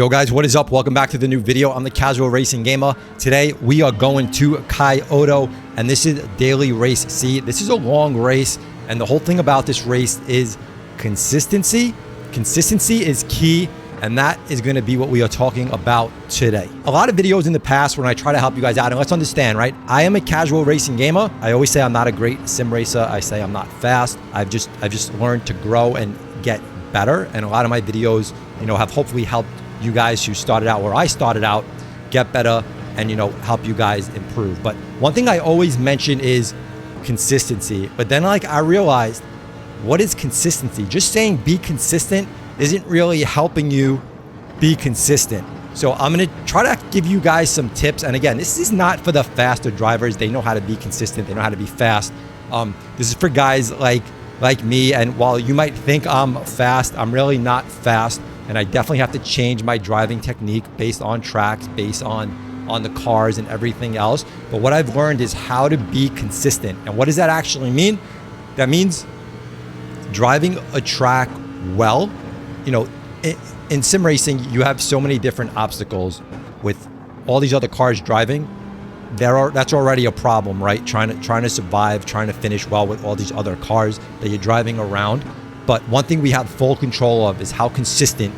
Yo guys, what is up? Welcome back to the new video. I'm the Casual Racing Gamer. Today we are going to Kyoto and this is daily race C. This is a long race and the whole thing about this race is consistency. Consistency is key and that is going to be what we are talking about today. A lot of videos in the past when I try to help you guys out, and let's understand, right? I am a casual racing gamer. I always say I'm not a great sim racer. I say I'm not fast. I've just learned to grow and get better, and a lot of my videos, have hopefully helped you guys who started out where I started out get better and help you guys improve. But one thing I always mention is consistency. But then I realized, what is consistency? Just saying be consistent isn't really helping you be consistent. So I'm gonna try to give you guys some tips. And again, this is not for the faster drivers. They know how to be consistent. They know how to be fast. This is for guys like me. And while you might think I'm fast, I'm really not fast. And I definitely have to change my driving technique based on tracks, based on the cars and everything else. But what I've learned is how to be consistent. And what does that actually mean? That means driving a track well. In sim racing, you have so many different obstacles with all these other cars driving. That's already a problem, right? Trying to survive, trying to finish well with all these other cars that you're driving around. But one thing we have full control of is how consistent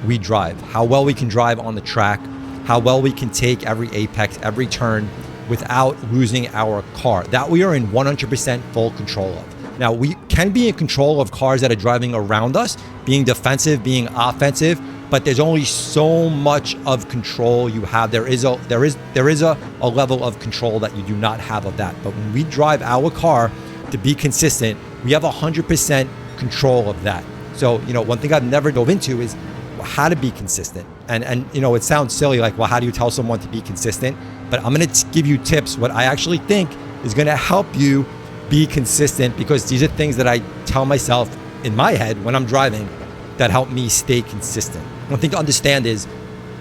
we drive, how well we can drive on the track, how well we can take every apex, every turn without losing our car. That we are in 100% full control of. Now, we can be in control of cars that are driving around us, being defensive, being offensive, but there's only so much of control you have. There is a level of control that you do not have of that. But when we drive our car to be consistent, we have 100% control of that. So, one thing I've never dove into is how to be consistent. And it sounds silly, like, well, how do you tell someone to be consistent? But I'm going to give you tips, what I actually think is going to help you be consistent, because these are things that I tell myself in my head when I'm driving that help me stay consistent. One thing to understand is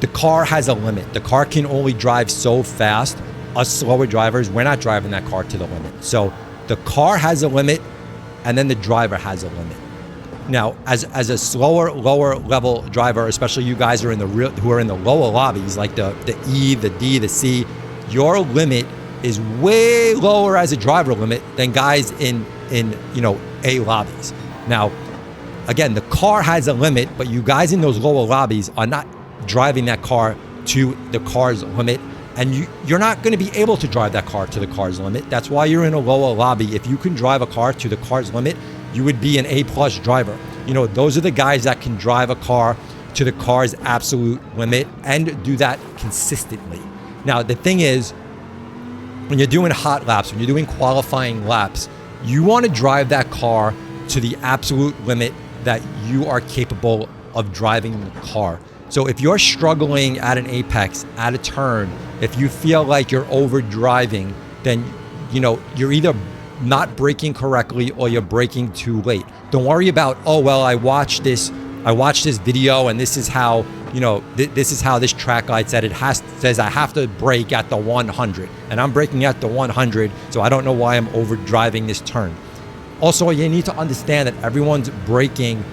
the car has a limit. The car can only drive so fast. Us slower drivers, we're not driving that car to the limit. So the car has a limit and then the driver has a limit. Now, as a slower, lower level driver, especially you guys who are in the lower lobbies, like the E, the D, the C, your limit is way lower as a driver limit than guys in A lobbies. Now, again, the car has a limit, but you guys in those lower lobbies are not driving that car to the car's limit, and you're not going to be able to drive that car to the car's limit. That's why you're in a lower lobby. If you can drive a car to the car's limit, you would be an A+ driver. Those are the guys that can drive a car to the car's absolute limit and do that consistently. Now, the thing is, when you're doing hot laps, when you're doing qualifying laps, you want to drive that car to the absolute limit that you are capable of driving the car. So if you're struggling at an apex, at a turn, if you feel like you're over driving, then you're either not braking correctly or you're braking too late. Don't worry about, oh well, I watched this video and this is how this is how this track guide said says I have to brake at the 100, and I'm braking at the 100, so I don't know why I'm over driving this turn. Also, you need to understand that everyone's braking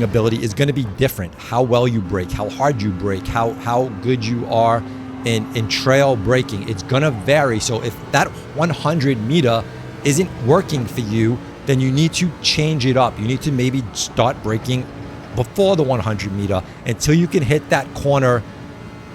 ability is going to be different. How well you brake, how hard you brake, how good you are in trail braking, it's going to vary. So if that 100 meter isn't working for you, then you need to change it up. You need to maybe start braking before the 100 meter until you can hit that corner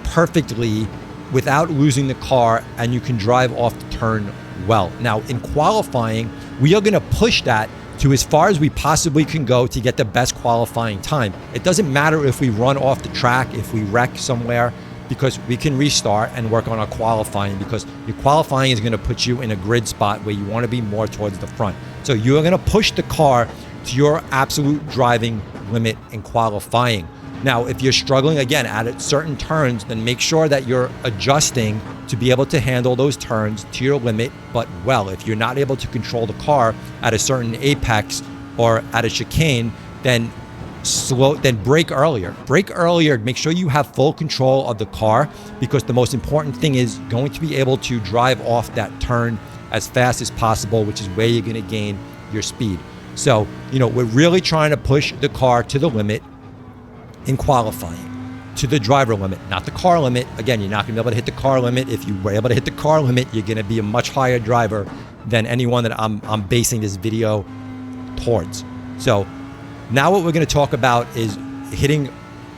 perfectly without losing the car and you can drive off the turn well. Now, in qualifying, we are going to push that to as far as we possibly can go to get the best qualifying time. It doesn't matter if we run off the track, if we wreck somewhere, because we can restart and work on our qualifying, because your qualifying is going to put you in a grid spot where you want to be more towards the front. So you're going to push the car to your absolute driving limit in qualifying. Now, if you're struggling again at certain turns, then make sure that you're adjusting to be able to handle those turns to your limit, but well. If you're not able to control the car at a certain apex or at a chicane, then brake earlier. Brake earlier, make sure you have full control of the car, because the most important thing is going to be able to drive off that turn as fast as possible, which is where you're going to gain your speed. So, we're really trying to push the car to the limit in qualifying. to the driver limit, not the car limit. Again, you're not going to be able to hit the car limit. If you were able to hit the car limit, you're going to be a much higher driver than anyone that I'm basing this video towards. So now what we're going to talk about is hitting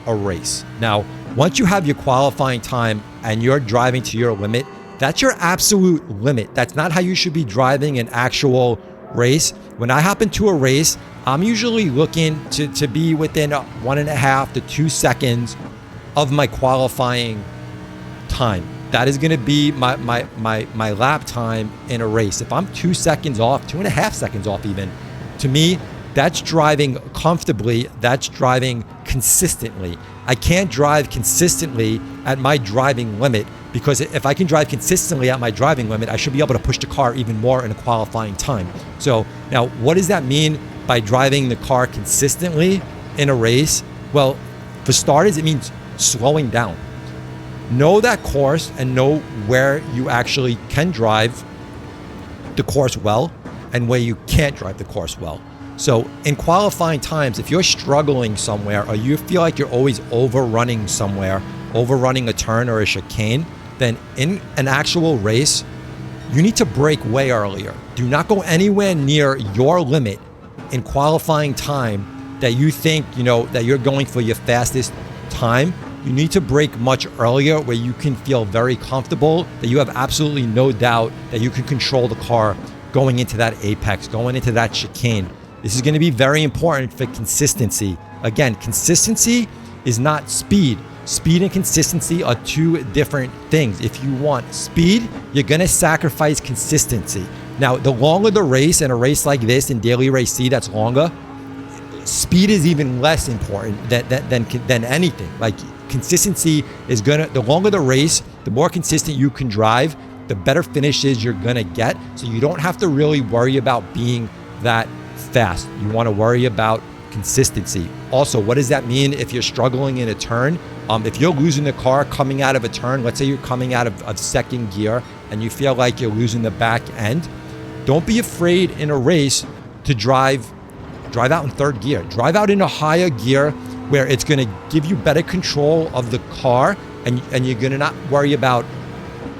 a race. Now, once you have your qualifying time and you're driving to your limit, that's your absolute limit. That's not how you should be driving an actual race. When I hop into a race, I'm usually looking to be within 1.5 to 2 seconds of my qualifying time. That is going to be my lap time in a race. If I'm 2 seconds off, 2.5 seconds off even, to me, that's driving comfortably. That's driving consistently. I can't drive consistently at my driving limit, because if I can drive consistently at my driving limit, I should be able to push the car even more in a qualifying time. So now, what does that mean by driving the car consistently in a race? Well, for starters, it means slowing down. Know that course and know where you actually can drive the course well and where you can't drive the course well. So in qualifying times, if you're struggling somewhere or you feel like you're always overrunning somewhere, overrunning a turn or a chicane, then in an actual race, you need to brake way earlier. Do not go anywhere near your limit in qualifying time that you think, that you're going for your fastest time. You need to brake much earlier, where you can feel very comfortable, that you have absolutely no doubt that you can control the car going into that apex, going into that chicane. This is going to be very important for consistency. Again, consistency is not speed. Speed and consistency are two different things. If you want speed, you're going to sacrifice consistency. Now, the longer the race, and a race like this in Daily Race C that's longer, speed is even less important than anything. Like, consistency is the longer the race, the more consistent you can drive, the better finishes you're going to get. So you don't have to really worry about being that fast. You want to worry about consistency. Also, what does that mean if you're struggling in a turn? If you're losing the car coming out of a turn, let's say you're coming out of second gear and you feel like you're losing the back end, don't be afraid in a race to drive out in third gear. Drive out in a higher gear where it's going to give you better control of the car, and you're going to not worry about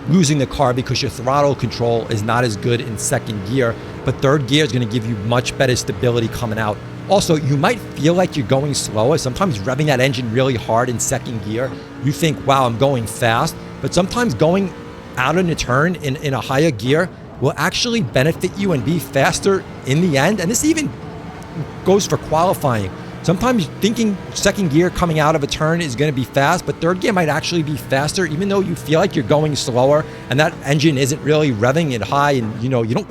losing the car because your throttle control is not as good in second gear. But third gear is going to give you much better stability coming out. Also, you might feel like you're going slower. Sometimes revving that engine really hard in second gear, you think, wow, I'm going fast. But sometimes going out in a turn in a higher gear will actually benefit you and be faster in the end. And this even goes for qualifying. Sometimes thinking second gear coming out of a turn is going to be fast, but third gear might actually be faster, even though you feel like you're going slower and that engine isn't really revving it high, and you don't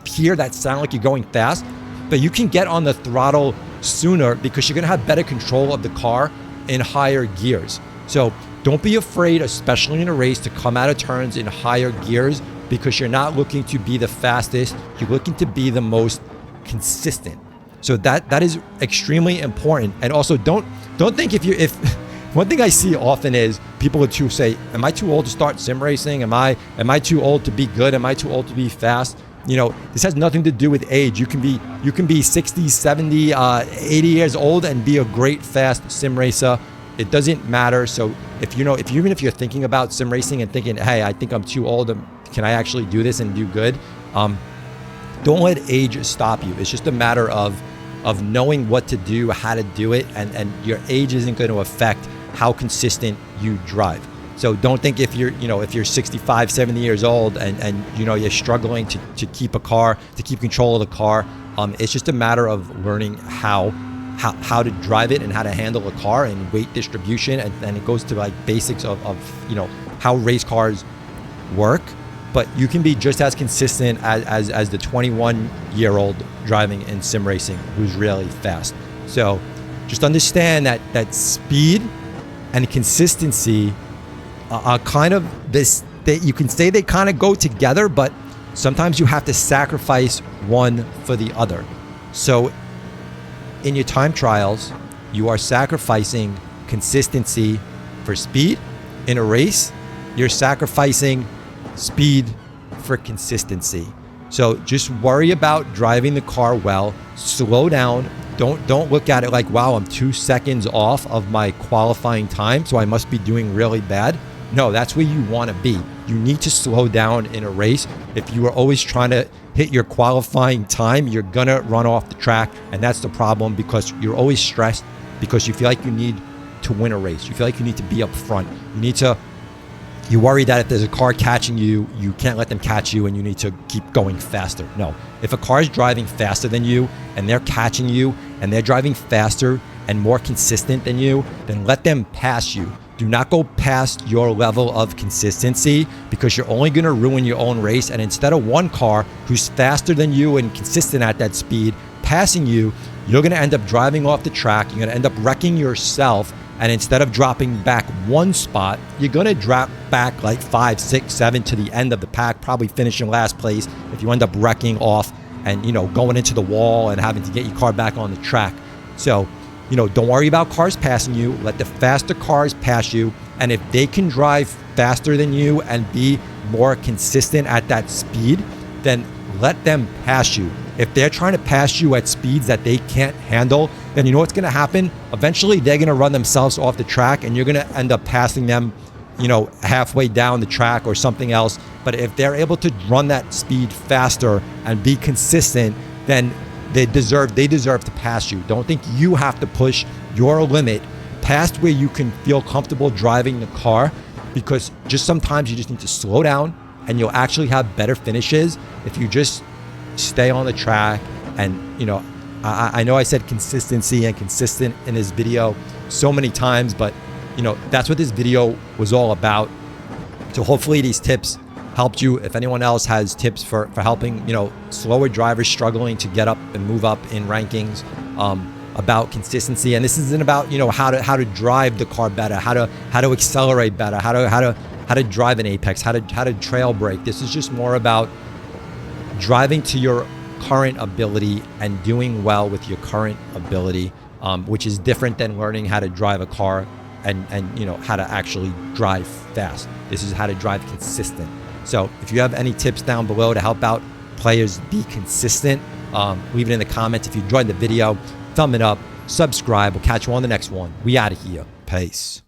hear that sound like you're going fast. But you can get on the throttle sooner because you're going to have better control of the car in higher gears. So don't be afraid, especially in a race, to come out of turns in higher gears, because you're not looking to be the fastest. You're looking to be the most consistent. So that is extremely important. And also don't think if one thing I see often is people would say, am I too old to start sim racing? Am I too old to be good? Am I too old to be fast? This has nothing to do with age. You can be 60, 70, 80 years old and be a great fast sim racer. It doesn't matter. So even if you're thinking about sim racing and thinking, hey, I think I'm too old, can I actually do this and do good? Don't let age stop you. It's just a matter of knowing what to do, how to do it, and your age isn't going to affect how consistent you drive. So don't think if you're 65, 70 years old and you're struggling to keep a car, to keep control of the car. It's just a matter of learning how to drive it and how to handle a car and weight distribution, and it goes to like basics of how race cars work. But you can be just as consistent as the 21-year-old driving in sim racing who's really fast. So just understand that speed and consistency are kind of this, that you can say they kind of go together, but sometimes you have to sacrifice one for the other. So in your time trials, you are sacrificing consistency for speed. In a race, you're sacrificing speed for consistency. So just worry about driving the car well, slow down, Don't look at it like, wow, I'm 2 seconds off of my qualifying time, so I must be doing really bad. No, that's where you want to be. You need to slow down in a race. If you are always trying to hit your qualifying time, you're gonna run off the track, and that's the problem, because you're always stressed because you feel like you need to win a race. You feel like you need to be up front. You worry that if there's a car catching you, you can't let them catch you and you need to keep going faster. No, if a car is driving faster than you and they're catching you and they're driving faster and more consistent than you, then let them pass you. Do not go past your level of consistency, because you're only going to ruin your own race. And instead of one car who's faster than you and consistent at that speed passing you, you're going to end up driving off the track. You're going to end up wrecking yourself. And instead of dropping back 1 spot, you're going to drop back like 5, 6, 7 to the end of the pack, probably finishing last place if you end up wrecking off and, going into the wall and having to get your car back on the track. So, don't worry about cars passing you. Let the faster cars pass you. And if they can drive faster than you and be more consistent at that speed, then let them pass you. If they're trying to pass you at speeds that they can't handle, then you know what's going to happen? Eventually, they're going to run themselves off the track, and you're going to end up passing them, halfway down the track or something else. But if they're able to run that speed faster and be consistent, then they deserve to pass you. Don't think you have to push your limit past where you can feel comfortable driving the car, because sometimes you just need to slow down, and you'll actually have better finishes if you just stay on the track. And I know I said consistency and consistent in this video so many times, but that's what this video was all about. So hopefully these tips helped you. If anyone else has tips for helping slower drivers struggling to get up and move up in rankings, about consistency. And this isn't about how to drive the car better, how to accelerate better, how to drive an apex, how to trail brake. This is just more about driving to your current ability and doing well with your current ability, which is different than learning how to drive a car and how to actually drive fast. This is how to drive consistent. So if you have any tips down below to help out players be consistent, leave it in the comments. If you enjoyed the video, thumb it up, subscribe. We'll catch you on the next one. We out of here. Peace.